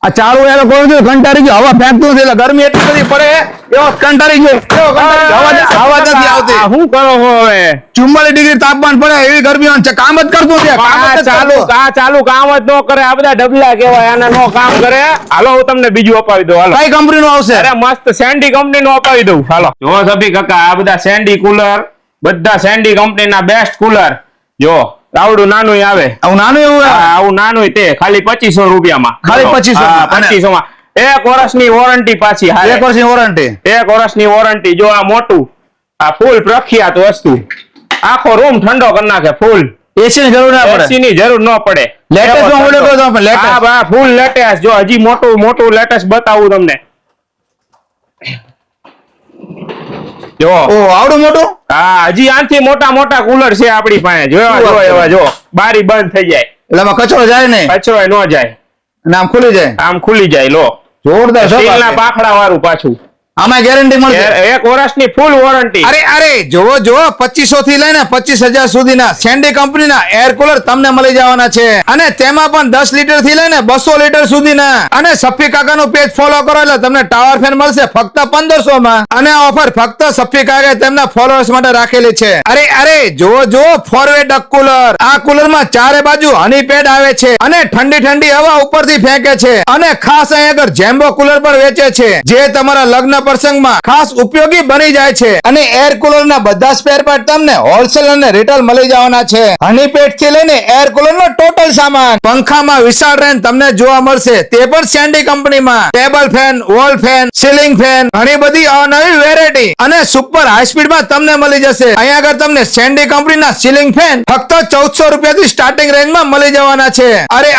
આ ચાલુ એનો કોણ છે કંટાળી ગયો હવા ફેંકતું છે એટલે ગરમી એટલી બધી પડે એવો કંટાળી ગયો હવા નથી આવતી શું કરો છો હવે 44 ડિગ્રી તાપમાન પડે એવી ગરમી છે કામ જ કરતું છે ચાલુ કામ જ ન કરે આ બધા ડબલા કહેવાય આના નો કામ કરે હાલો હું તમને બીજું અપાવી દઉં હાલો કઈ કંપની નું આવશે અરે મસ્ત સેન્ડી કંપની નું અપાવી દઉં હાલો જો સભી કાકા આ બધા સેન્ડી કુલર બધા સેન્ડી કંપની ના બેસ્ટ કુલર જો આવડું નાનું આવે આવું નાનું એવું આવું નાનું તે ખાલી 2500 રૂપિયામાં ખાલી 2500 માં 1 વર્ષની વોરંટી પાછી 1 વર્ષની વોરંટી 1 વર્ષની વોરંટી જો આ મોટું આ ફૂલ પ્રખ્યાત વસ્તુ આખો રૂમ ઠંડો કરી નાખે ફૂલ એસી ની જરૂર ના પડે એસી ની જરૂર ન પડે લેટેસ્ટ માં ઓર્ડર કરો તો લેટેસ્ટ હા ફૂલ લેટેસ્ટ જો હજી મોટું લેટેસ્ટ બતાવું તમને જો ઓ આવડું મોટું હા હજી આનથી મોટા કુલર છે આપણી પાસે જો એવા જો બારી બંધ થઈ જાય એટલે આમાં કચરો જાય નહીં કચરો ન જાય અને આમ ખુલી જાય લો જોરદાર સ્ટીલના પાંખડા વાળું પાછું આમાં ગેરંટી મળશે 1 વર્ષની ફૂલ વોરંટી અરે જોવો 2500 થી લઈને 25000 સુધીના સેન્ડી કંપનીના એર કુલર તમને મળી જવાના છે અને તેમાં પણ 10 લીટર થી લઈને 200 લીટર સુધીના અને સફી કાકાનું પેજ ફોલો કરો એટલે તમને ટાવર ફેન મળશે ફક્ત 1500 માં અને આ ઓફર ફક્ત સફી કાકાએ તેમના ફોલોઅર્સ માટે રાખેલી છે અરે જોવો 4-way ડક કુલર આ કુલરમાં ચારે બાજુ હની પેડ આવે છે અને ઠંડી હવા ઉપરથી ફેંકે છે અને ખાસ અહીં આગળ જેમ્બો કુલર પણ વેચે છે જે તમારા લગ્ન પ્રસંગમાં ખાસ ઉપયોગી બની જાય છે અને એર કુલર ના બધા સ્પેર પાર્ટ તમને હોલસેલ અને રિટેલ મળી જવાના છે હની પેડ થી લઈને એર કુલર નો ટોટલ સામાન પંખામાં વિશાળ રેન્જ તમને જોવા મળશે તે પણ સેન્ડી કંપનીમાં table fan wall fan ceiling fan ઘણી બધી અવનવી વેરાયટી અને સુપર હાઈ સ્પીડ માં તમને મળી જશે અહીંયા આગળ તમને સેન્ડી કંપનીના સીલિંગ ફેન ફક્ત 1400 રૂપિયાથી સ્ટાર્ટિંગ રેન્જ માં મળી જવાના છે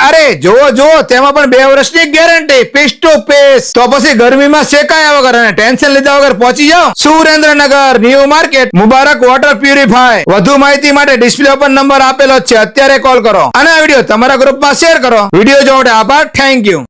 અરે જોવો તેમાં પણ 2 વર્ષની ગેરંટી પીસ ટુ પીસ તો પછી ગરમીમાં શેકાયા વગર અને ટેન્શન લીધા વગર પહોંચી જાઓ Surendranagar new market Mubarak water purify વધુ માહિતી માટે ડિસ્પ્લે પર નંબર આપેલો છે અત્યારે કોલ કરો અને આ વિડીયો તમારા ગ્રુપમાં શેર કરો વિડીયો જોવા માટે આભાર થેન્ક યુ